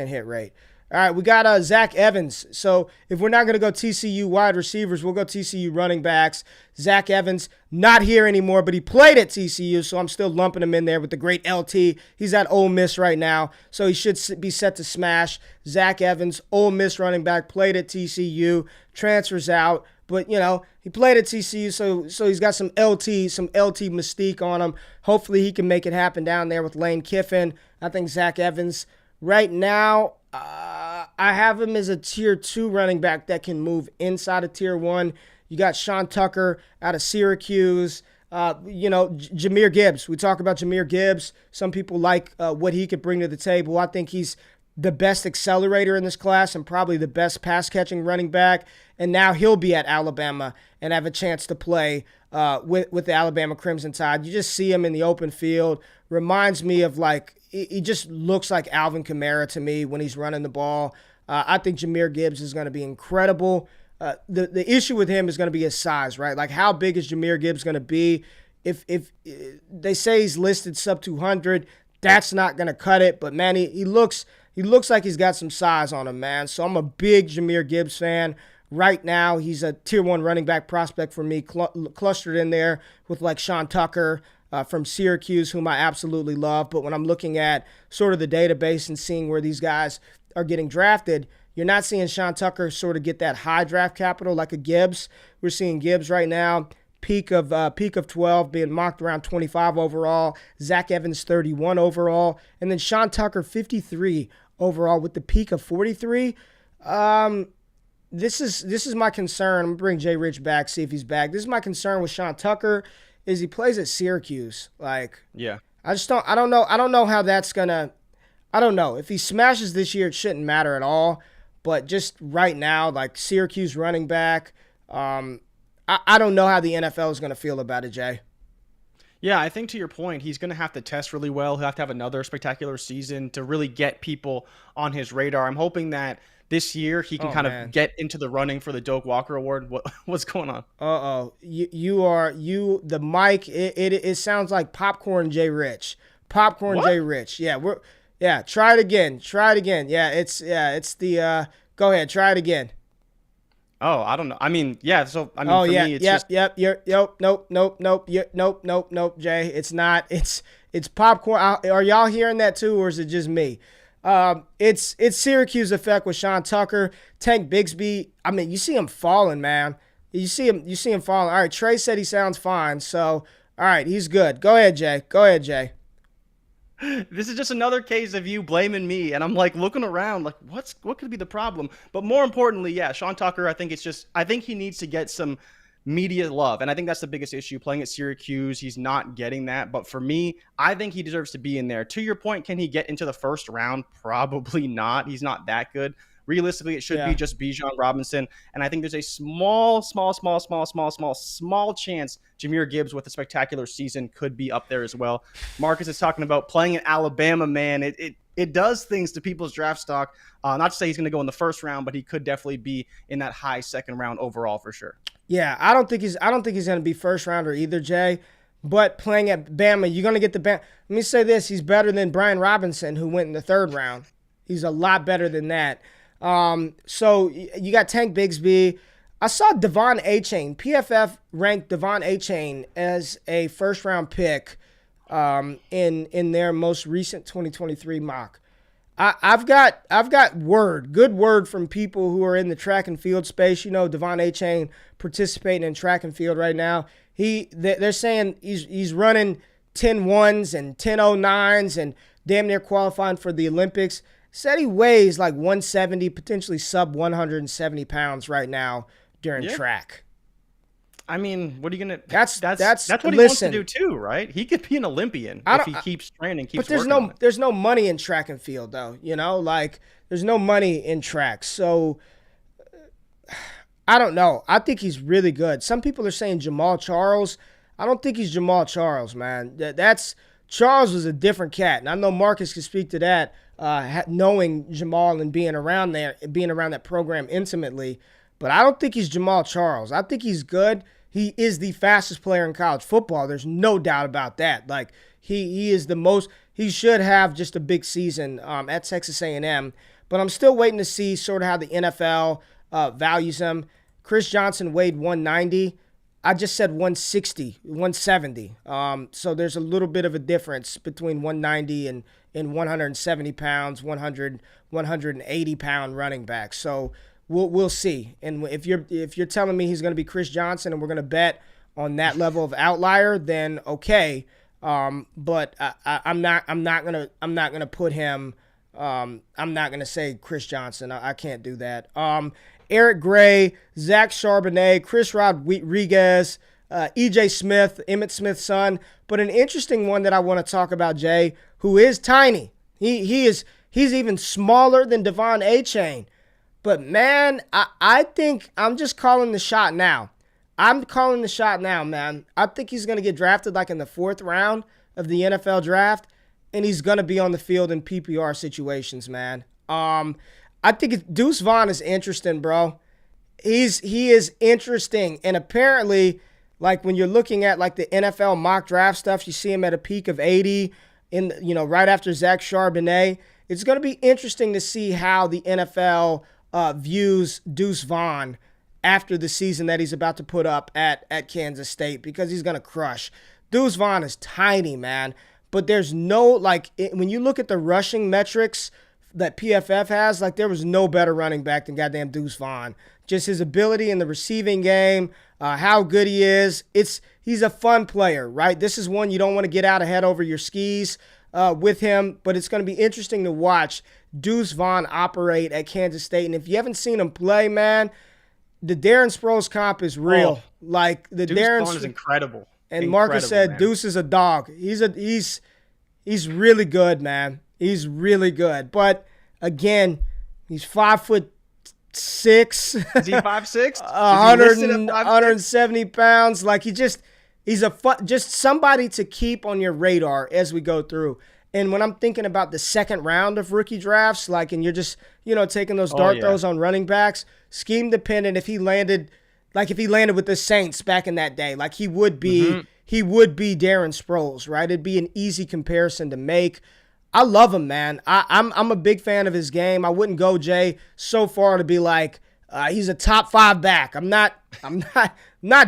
hit rate. All right, we got Zach Evans. So if we're not going to go TCU wide receivers, we'll go TCU running backs. Zach Evans, not here anymore, but he played at TCU, so I'm still lumping him in there with the great LT. He's at Ole Miss right now, so he should be set to smash. Zach Evans, Ole Miss running back, played at TCU, transfers out. But, he played at TCU, so he's got some LT mystique on him. Hopefully he can make it happen down there with Lane Kiffin. I think Zach Evans right now, I have him as a tier 2 running back that can move inside of tier 1. You got Sean Tucker out of Syracuse. Jahmyr Gibbs. We talk about Jahmyr Gibbs. Some people like what he could bring to the table. I think he's the best accelerator in this class and probably the best pass-catching running back. And now he'll be at Alabama and have a chance to play with the Alabama Crimson Tide. You just see him in the open field. Reminds me of he just looks like Alvin Kamara to me when he's running the ball. I think Jahmyr Gibbs is going to be incredible. The issue with him is going to be his size, right? Like, how big is Jahmyr Gibbs going to be? If they say he's listed sub 200, that's not going to cut it. But man, he looks like he's got some size on him, man. So I'm a big Jahmyr Gibbs fan. Right now, he's a tier 1 running back prospect for me, clustered in there with Sean Tucker from Syracuse, whom I absolutely love. But when I'm looking at sort of the database and seeing where these guys are getting drafted, you're not seeing Sean Tucker sort of get that high draft capital like a Gibbs. We're seeing Gibbs right now, peak of 12, being mocked around 25 overall. Zach Evans 31 overall, and then Sean Tucker 53 overall with the peak of 43. This is my concern. I'm gonna bring Jay Rich back, see if he's back. This is my concern with Sean Tucker, is he plays at Syracuse. Yeah. I don't know how that's gonna. I don't know. If he smashes this year, it shouldn't matter at all. But just right now, Syracuse running back, I don't know how the NFL is gonna feel about it, Jay. Yeah, I think to your point, he's going to have to test really well. He'll have to have another spectacular season to really get people on his radar. I'm hoping that this year he can of get into the running for the Doak Walker Award. What's going on? The mic, it sounds like Popcorn Jay Rich. Popcorn Jay Rich. Yeah, try it again. Yeah, it's the go ahead, try it again. Oh, I don't know. I mean, yeah. So I mean, for me, it's nope, Jay. It's not. It's popcorn. Are y'all hearing that too, or is it just me? It's Syracuse effect with Sean Tucker, Tank Bigsby. I mean, you see him falling, man. You see him falling. All right, Trey said he sounds fine, so all right, he's good. Go ahead, Jay. This is just another case of you blaming me, and I'm looking around, what could be the problem? But more importantly, yeah, Sean Tucker, I think he needs to get some media love, and I think that's the biggest issue. Playing at Syracuse, he's not getting that. But for me, I think he deserves to be in there. To your point, can he get into the first round? Probably not. He's not that good. Realistically, it should be just Bijan Robinson. And I think there's a small chance Jahmyr Gibbs with a spectacular season could be up there as well. Marcus is talking about playing in Alabama, man. It does things to people's draft stock. Not to say he's going to go in the first round, but he could definitely be in that high second round overall for sure. Yeah, I don't think he's going to be first rounder either, Jay. But playing at Bama, you're going to get the Bama. Let me say this: he's better than Brian Robinson, who went in the third round. He's a lot better than that. So you got Tank Bigsby. I saw Devon Achane. PFF ranked Devon Achane as a first round pick in their most recent 2023 mock. I've got good word from people who are in the track and field space. You know, Devon Achane participating in track and field right now. They're saying he's running 10.1s and 10.09s and damn near qualifying for the Olympics. Said he weighs like 170, potentially sub 170 pounds right now during track. I mean, what are you gonna? That's what he wants to do too, right? He could be an Olympian if he keeps training, keeps working on it. There's no money in track and field though. You know, like there's no money in track. So I don't know. I think he's really good. Some people are saying Jamal Charles. I don't think he's Jamal Charles, man. Charles was a different cat, and I know Marcus can speak to that, knowing Jamal and being around that program intimately. But I don't think he's Jamal Charles. I think he's good. He is the fastest player in college football. There's no doubt about that. Like he is the most. He should have just a big season at Texas A&M. But I'm still waiting to see sort of how the NFL values him. Chris Johnson weighed 190. I just said 160, 170. So there's a little bit of a difference between 190 and 170 pounds, 180 pound running back. So we'll see. And if you're telling me he's going to be Chris Johnson and we're going to bet on that level of outlier, then okay. But I'm not gonna put him. I'm not gonna say Chris Johnson. I can't do that. Eric Gray, Zach Charbonnet, Chris Rodriguez, E.J. Smith, Emmitt Smith's son. But an interesting one that I want to talk about, Jay, who is tiny. He's even smaller than Devon Achane. But, man, I think I'm just calling the shot now. I'm calling the shot now, man. I think he's going to get drafted like in the 4th round of the NFL draft, and he's going to be on the field in PPR situations, man. I think Deuce Vaughn is interesting, bro. He is interesting. And apparently, like when you're looking at like the NFL mock draft stuff, you see him at a peak of 80 right after Zach Charbonnet. It's going to be interesting to see how the NFL views Deuce Vaughn after the season that he's about to put up at Kansas State, because he's going to crush. Deuce Vaughn is tiny, man. But there's no, when you look at the rushing metrics that PFF has, there was no better running back than goddamn Deuce Vaughn. Just his ability in the receiving game, how good he is. He's a fun player, right? This is one you don't want to get out ahead over your skis with him, but it's going to be interesting to watch Deuce Vaughn operate at Kansas State. And if you haven't seen him play, man, the Darren Sproles comp is real. Deuce Vaughn is incredible. And Marcus said, man, Deuce is a dog. He's really good, man. He's really good. But again, he's 5'6". Is he 5'6"? 170 pounds. He's just somebody to keep on your radar as we go through. And when I'm thinking about the second round of rookie drafts, and you're just, taking those dart throws on running backs, scheme dependent, if he landed with the Saints back in that day, he would be Darren Sproles, right? It'd be an easy comparison to make. I love him, man. I'm a big fan of his game. I wouldn't go, Jay, so far to be he's a top 5 back. I'm not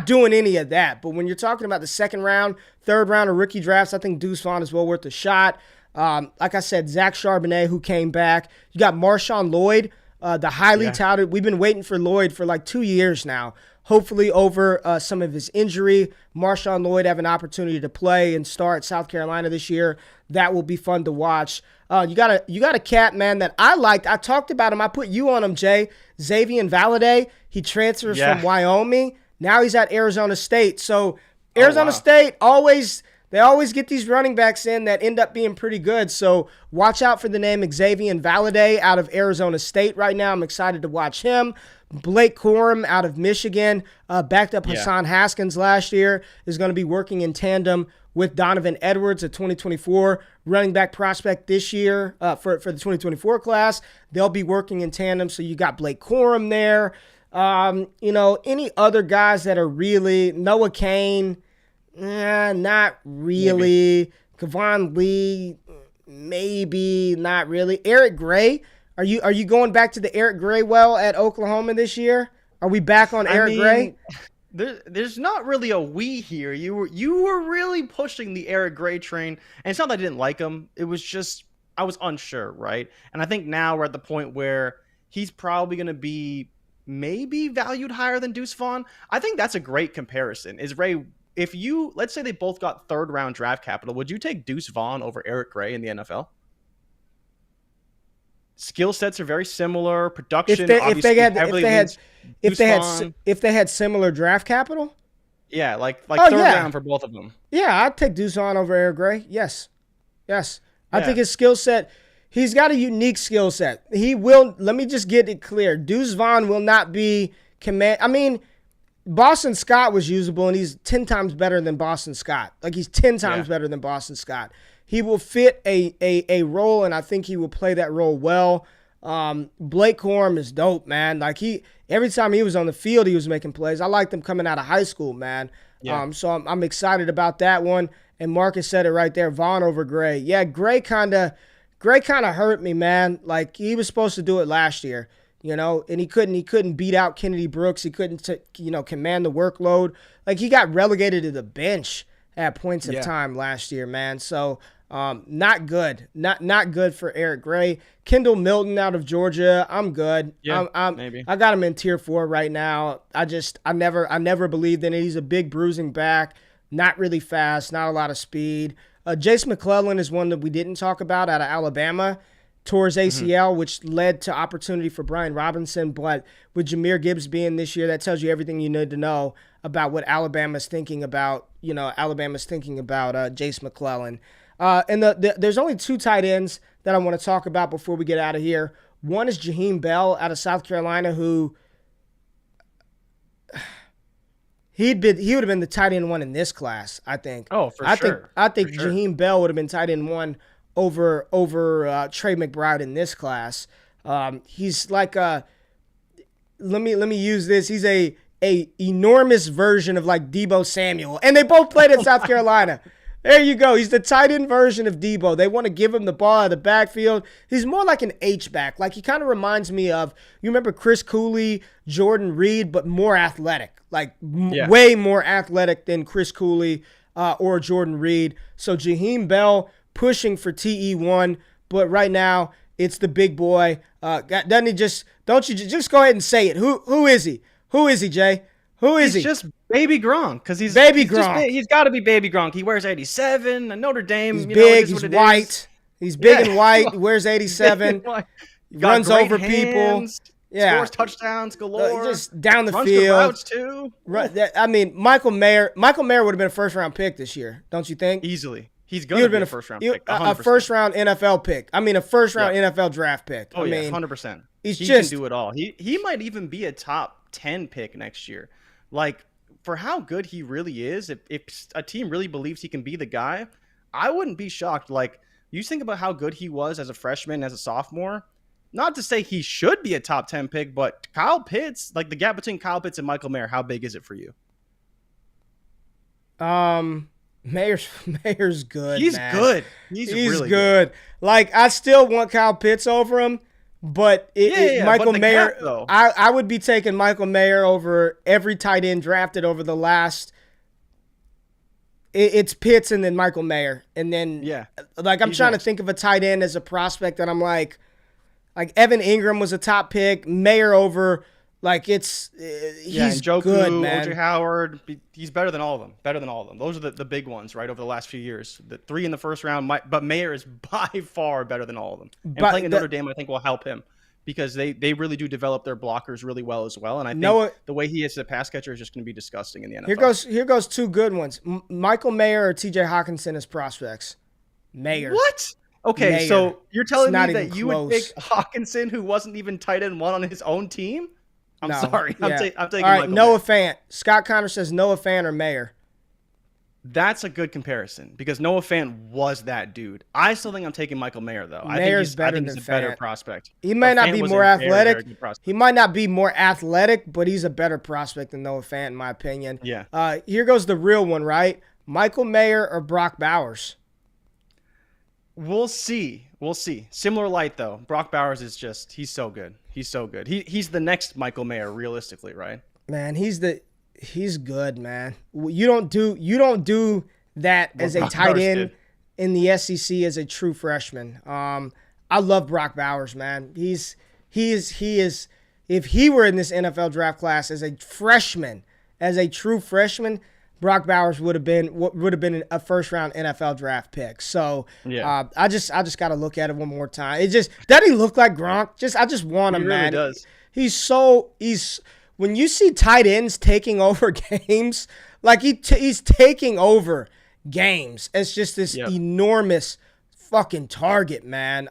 doing any of that. But when you're talking about the second round, third round of rookie drafts, I think Deuce Vaughn is well worth a shot. Like I said, Zach Charbonnet, who came back. You got Marshawn Lloyd, the highly touted. We've been waiting for Lloyd for 2 years now. Hopefully over some of his injury, Marshawn Lloyd have an opportunity to play and start South Carolina this year. That will be fun to watch. You got a cat, man, that I liked. I talked about him. I put you on him, Jay. Xavier Valade. He transfers from Wyoming. Now he's at Arizona State. So Arizona State always They always get these running backs in that end up being pretty good. So watch out for the name Xavier Valade out of Arizona State right now. I'm excited to watch him. Blake Corum out of Michigan, backed up Hassan Haskins last year, is going to be working in tandem with Donovan Edwards, a 2024 running back prospect this year for the 2024 class. They'll be working in tandem. So you got Blake Corum there. Any other guys that are really Noah Kane, not really. Maybe. Kevon Lee, maybe not really. Eric Gray. Are you going back to the Eric Gray well at Oklahoma this year? Are we back on Eric Gray? There's not really a we here. You were really pushing the Eric Gray train, and it's not that I didn't like him. It was just I was unsure, right? And I think now we're at the point where he's probably going to be maybe valued higher than Deuce Vaughn. I think that's a great comparison. Is Ray? If you let's say they both got 3rd round draft capital, would you take Deuce Vaughn over Eric Gray in the NFL? Skill sets are very similar. Production, if they had similar draft capital, like 3rd round for both of them. Yeah, I'd take Deuce Vaughn over Eric Gray. Yes. I think his skill set. He's got a unique skill set. He will. Let me just get it clear. Deuce Vaughn will not be command. I mean, Boston Scott was usable, and he's 10 times better than Boston Scott. Like he's 10 times better than Boston Scott. He will fit a role, and I think he will play that role well. Blake Corum is dope, man. Like every time he was on the field, he was making plays. I liked him coming out of high school, man. Yeah. So I'm excited about that one. And Marcus said it right there, Vaughn over Gray. Yeah, Gray kind of hurt me, man. Like he was supposed to do it last year, and he couldn't beat out Kennedy Brooks. He couldn't, command the workload. Like he got relegated to the bench at points of time last year, man. So not good. Not good for Eric Gray. Kendall Milton out of Georgia, I'm good. Yeah, maybe. I got him in tier 4 right now. I never believed in it. He's a big bruising back, not really fast, not a lot of speed. Jace McClellan is one that we didn't talk about out of Alabama. Tore his ACL, which led to opportunity for Bijan Robinson. But with Jahmyr Gibbs being this year, that tells you everything you need to know about what Alabama's thinking about. Jace McClellan. And there's only 2 tight ends that I want to talk about before we get out of here. One is Jaheim Bell out of South Carolina, who he would have been the tight end 1 in this class, I think. Oh, for sure. I think Jaheim Bell would have been tight end 1 over Trey McBride in this class. He's like let me use this. He's a enormous version of like Deebo Samuel, and they both played at South Carolina. There you go. He's the tight end version of Deebo. They want to give him the ball out of the backfield. He's more like an H-back. Like he kind of reminds me of, you remember Chris Cooley, Jordan Reed, but more athletic. Like way more athletic than Chris Cooley or Jordan Reed. So Jaheim Bell pushing for TE1, but right now it's the big boy. Don't you just go ahead and say it. Who is he? Who is he, Jay? Who is he? He's just Baby Gronk, because he's Gronk. He's got to be Baby Gronk. He wears 87. Notre Dame. He's big. He's white. He's big and white. He wears 87. Runs over people. Yeah. Scores touchdowns galore. Just down the runs field. Routes too. I mean, Michael Mayer would have been a first-round pick this year, don't you think? Easily. He's going to be a first-round pick. 100%. A first-round NFL pick. I mean, a first-round NFL draft pick. Oh, 100%. He can do it all. He might even be a top 10 pick next year. Like, for how good he really is, if a team really believes he can be the guy, I wouldn't be shocked. Like, you think about how good he was as a freshman, as a sophomore. Not to say he should be a top 10 pick, but Kyle Pitts, like the gap between Kyle Pitts and Michael Mayer, how big is it for you? Mayer's good. He's man. good. He's really good. Like, I still want Kyle Pitts over him. But Michael Mayer, I would be taking Michael Mayer over every tight end drafted over the last. It's Pitts and then Michael Mayer, and then I'm trying to think of a tight end as a prospect that I'm like Evan Ingram was a top pick, Mayer over. Like he's Njoku, good, man. OJ Howard, he's better than all of them. Those are the big ones, right, over the last few years. The 3 in the first round, but Mayer is by far better than all of them. And playing in Notre Dame, I think, will help him because they really do develop their blockers really well as well. And I think the way he is a pass catcher is just going to be disgusting in the NFL. Here goes two good ones. Michael Mayer or T.J. Hawkinson as prospects. Mayer. What? Okay, Mayer. So you're telling me that you close. would pick Hawkinson, who wasn't even tight end one on his own team? I'm sorry. Yeah. I'm taking All right, Michael Noah Mayer. Fant. Scott Connor says Noah Fant or Mayer. That's a good comparison because Noah Fant was that dude. I still think I'm taking Michael Mayer, though. Mayer's I think he's a better Fant. prospect. He might not be more athletic. He might not be more athletic, but he's a better prospect than Noah Fant, in my opinion. Yeah. Here goes the real one, right? Michael Mayer or Brock Bowers? We'll see. Similar light, though. Brock Bowers is just, he's so good. He's the next Michael Mayer, realistically, right? Man, he's good, man. You don't do that as a tight end in the SEC as a true freshman. I love Brock Bowers, man. He is if he were in this NFL draft class as a freshman, as a true freshman, Brock Bowers would have been a first round NFL draft pick. So I just got to look at it one more time. It just doesn't he look like Gronk? I just want him, man. He really does. He's when you see tight ends taking over games, like he's taking over games. It's just this enormous fucking target, man.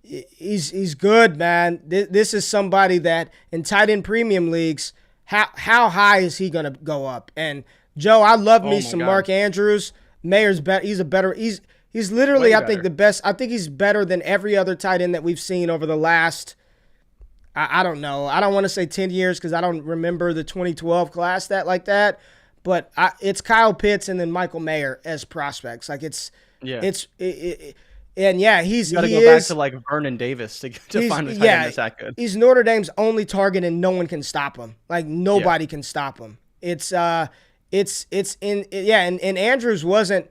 He's good, man. This is somebody that in tight end premium leagues, how high is he gonna go up? And Joe, I love me some Mark Andrews. Mayer's better. He's literally I think the best. I think he's better than every other tight end that we've seen over the last. I don't know. I don't want to say 10 years because I don't remember the 2012 class like that. But it's Kyle Pitts and then Michael Mayer as prospects. Like he's you got to go back to like Vernon Davis to find a tight end that's that good. He's Notre Dame's only target and no one can stop him. Like nobody can stop him. And Andrews wasn't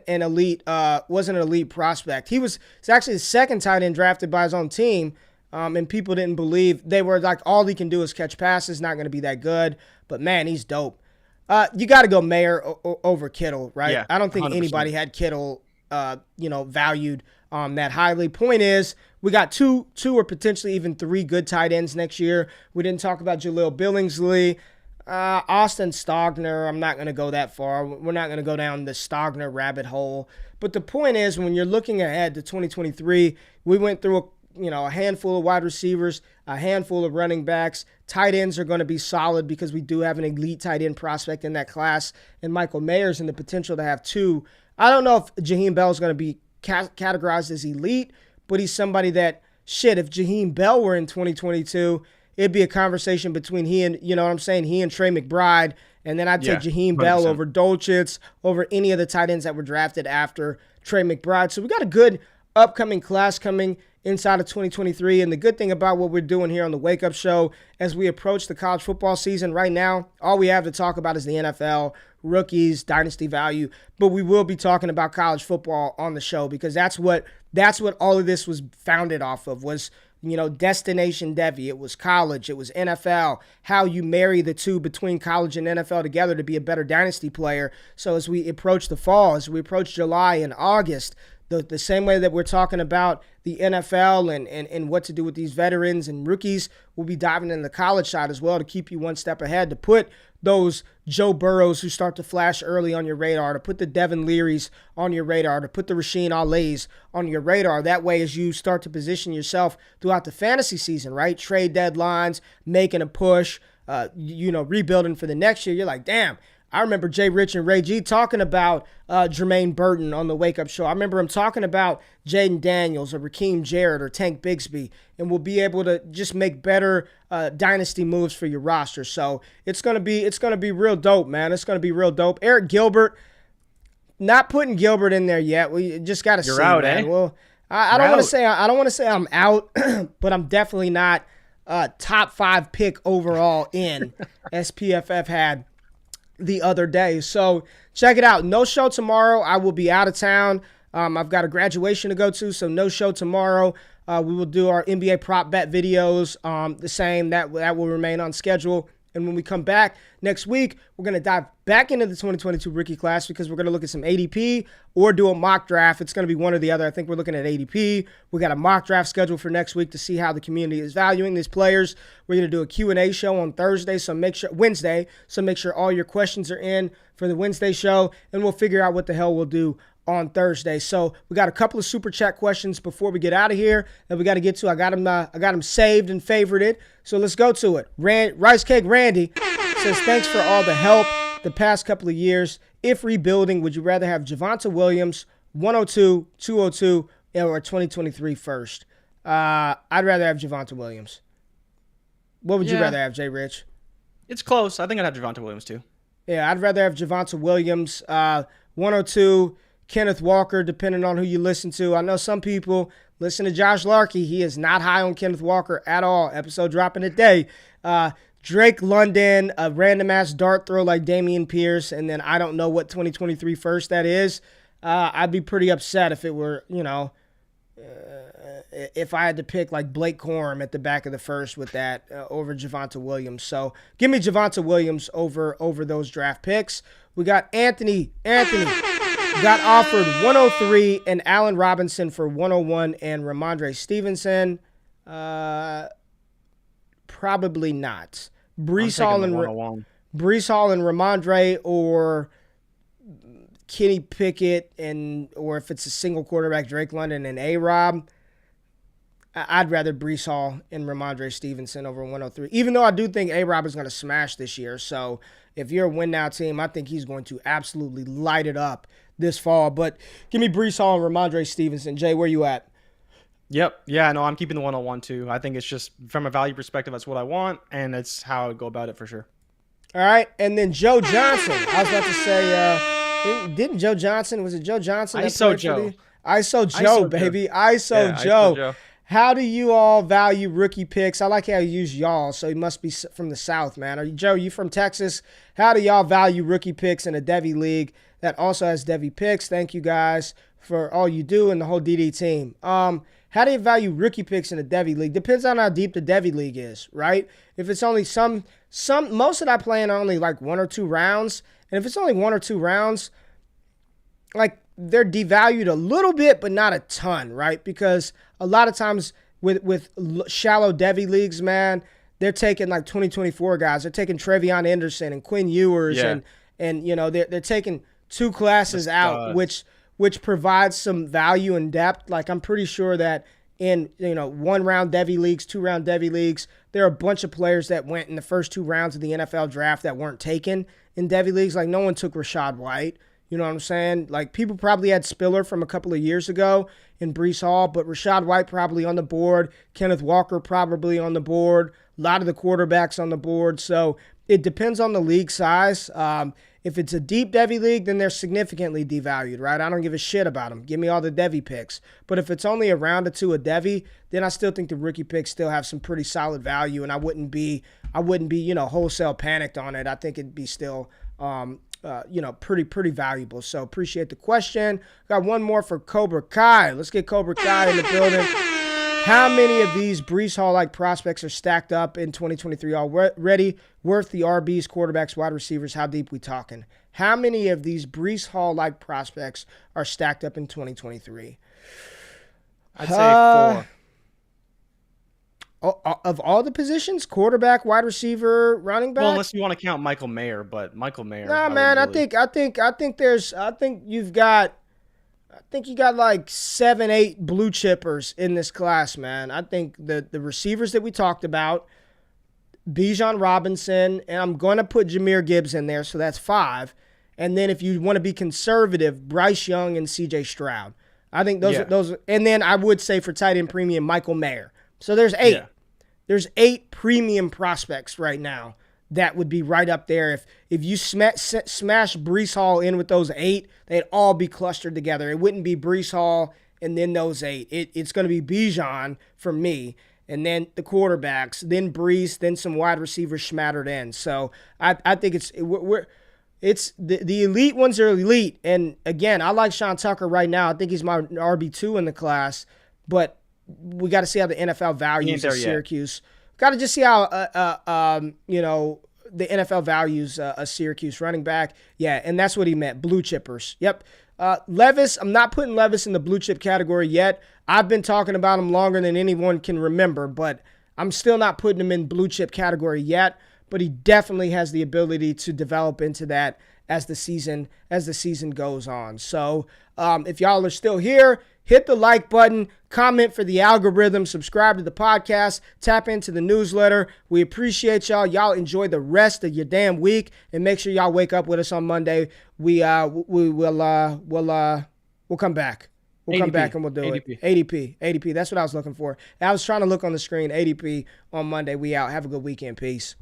an elite prospect. He's actually the second tight end drafted by his own team. And people didn't believe. They were like, all he can do is catch passes, not going to be that good. But, man, he's dope. You got to go Mayer over Kittle, right? Yeah, I don't think 100%. Anybody had Kittle, valued that highly. Point is, we got two or potentially even three good tight ends next year. We didn't talk about Jaleel Billingsley. Austin Stogner, I'm not going to go that far. We're not going to go down the Stogner rabbit hole. But the point is, when you're looking ahead to 2023, we went through a handful of wide receivers, a handful of running backs. Tight ends are going to be solid because we do have an elite tight end prospect in that class, and Michael Mayer's and the potential to have two. I don't know if Jaheim Bell is going to be categorized as elite, but he's somebody that, if Jaheim Bell were in 2022, it'd be a conversation between he and Trey McBride, and then I'd take Jaheim 100%. Bell over Dolchitz, over any of the tight ends that were drafted after Trey McBride. So we got a good upcoming class coming inside of 2023. And the good thing about what we're doing here on the Wake Up Show as we approach the college football season right now, all we have to talk about is the NFL, rookies, dynasty value, but we will be talking about college football on the show because that's what all of this was founded off of was, Destination Devy. It was college, it was NFL, how you marry the two between college and NFL together to be a better dynasty player. So as we approach the fall, as we approach July and August, the same way that we're talking about the NFL and what to do with these veterans and rookies, we'll be diving into the college side as well to keep you one step ahead, to put those Joe Burrows who start to flash early on your radar, to put the Devin Learys on your radar, to put the Rasheen Allays on your radar. That way, as you start to position yourself throughout the fantasy season, right? Trade deadlines, making a push, rebuilding for the next year. You're like, damn, I remember Jay Rich and Ray G talking about Jermaine Burton on the Wake Up Show. I remember him talking about Jaden Daniels or Raheem Jarrett or Tank Bigsby, and we'll be able to just make better dynasty moves for your roster. So it's gonna be real dope, man. It's gonna be real dope. Eric Gilbert, not putting Gilbert in there yet. We just gotta see. You're out, man. eh? Well, I don't want to say I'm out, but I'm definitely not top 5 pick overall in as PFF had the other day. So check it out. No show tomorrow. I will be out of town. I've got a graduation to go to, so no show tomorrow. We will do our NBA prop bet videos the same. That will remain on schedule. And when we come back next week, we're going to dive back into the 2022 rookie class because we're going to look at some ADP or do a mock draft. It's going to be one or the other. I think we're looking at ADP. We got a mock draft scheduled for next week to see how the community is valuing these players. We're going to do a Q&A show on Wednesday, so make sure all your questions are in for the Wednesday show, and we'll figure out what the hell we'll do on Thursday. So we got a couple of super chat questions before we get out of here that we got to get to. I got them saved and favorited. So let's go to it. Rice Cake Randy says, thanks for all the help the past couple of years. If rebuilding, would you rather have Javonte Williams, 102, 202, or 2023 first? I'd rather have Javonte Williams. What would you rather have, Jay Rich? It's close. I think I'd have Javonte Williams too. Yeah, I'd rather have Javonte Williams, 102, Kenneth Walker, depending on who you listen to. I know some people listen to Josh Larkey. He is not high on Kenneth Walker at all. Episode dropping today. Drake London, a random-ass dart throw like Dameon Pierce, and then I don't know what 2023 first that is. I'd be pretty upset if it were, if I had to pick like Blake Corum at the back of the first with that over Javonte Williams. So give me Javonte Williams over those draft picks. We got Anthony got offered 103 and Allen Robinson for 101 and Ramondre Stevenson. Probably not. Breece Hall and Ramondre, or Kenny Pickett, or if it's a single quarterback, Drake London and A-Rob. I'd rather Breece Hall and Ramondre Stevenson over 103, even though I do think A-Rob is going to smash this year. So if you're a win-now team, I think he's going to absolutely light it up this fall. But give me Breece Hall and Ramondre Stevenson. Jay, where you at? Yep. Yeah, no, I'm keeping the 101 too. I think it's just from a value perspective, that's what I want, and it's how I would go about it for sure. All right. And then Joe Johnson. I was about to say, didn't Joe Johnson, was it Joe Johnson? ISO Joe. ISO Joe, baby. ISO Joe. How do you all value rookie picks? I like how you use y'all, so he must be from the South, man. Joe, you from Texas? How do y'all value rookie picks in a Devy league that also has Devy picks? Thank you guys for all you do and the whole DD team. How do you value rookie picks in a Devy league? Depends on how deep the Devy league is, right? If it's only most of that playing are only like 1 or 2 rounds, and if it's only 1 or 2 rounds, like they're devalued a little bit, but not a ton, right? Because a lot of times with shallow Devy leagues, man, they're taking like 2024 guys. They're taking Trevion Anderson and Quinn Ewers, and they're taking 2 classes out, which provides some value and depth. Like I'm pretty sure that in 1-round Devy leagues, 2-round Devy leagues, there are a bunch of players that went in the first 2 rounds of the NFL draft that weren't taken in Devy leagues. Like no one took Rachaad White. You know what I'm saying? Like people probably had Spiller from a couple of years ago in Breece Hall, but Rachaad White probably on the board. Kenneth Walker probably on the board. A lot of the quarterbacks on the board. So it depends on the league size. If it's a deep Devy league, then they're significantly devalued, right? I don't give a shit about them. Give me all the Devy picks. But if it's only a round or 2 a Devy, then I still think the rookie picks still have some pretty solid value, and I wouldn't be wholesale panicked on it. I think it'd be still pretty valuable. So appreciate the question. Got one more for Cobra Kai. Let's get Cobra Kai in the building. How many of these Breece Hall-like prospects are stacked up in 2023 already? Worth the RBs, quarterbacks, wide receivers? How deep we talking? How many of these Breece Hall-like prospects are stacked up in 2023? I'd say 4. Of all the positions, quarterback, wide receiver, running back. Well, unless you want to count Michael Mayer, but Michael Mayer. Nah, man. I think you got like 7, 8 blue chippers in this class, man. I think the receivers that we talked about, Bijan Robinson, and I'm going to put Jahmyr Gibbs in there, so that's 5. And then if you want to be conservative, Bryce Young and CJ Stroud. I think those. And then I would say for tight end premium, Michael Mayer. So there's 8. Yeah. There's 8 premium prospects right now that would be right up there. If you smash Breece Hall in with those 8, they'd all be clustered together. It wouldn't be Breece Hall and then those 8. It's going to be Bijan for me, and then the quarterbacks, then Breece, then some wide receivers smattered in. So I think it's the elite ones are elite. And again, I like Sean Tucker right now. I think he's my RB2 in the class, but we got to see how the NFL values Syracuse. Got to just see how the NFL values a Syracuse running back. Yeah, and that's what he meant, blue chippers. Yep. Levis, I'm not putting Levis in the blue chip category yet. I've been talking about him longer than anyone can remember, but I'm still not putting him in blue chip category yet. But he definitely has the ability to develop into that as the season goes on. So if y'all are still here, hit the like button, comment for the algorithm, subscribe to the podcast, tap into the newsletter. We appreciate y'all. Y'all enjoy the rest of your damn week, and make sure y'all wake up with us on Monday. We'll come back. We'll come back and we'll do it. ADP. That's what I was looking for. I was trying to look on the screen. ADP on Monday. We out. Have a good weekend. Peace.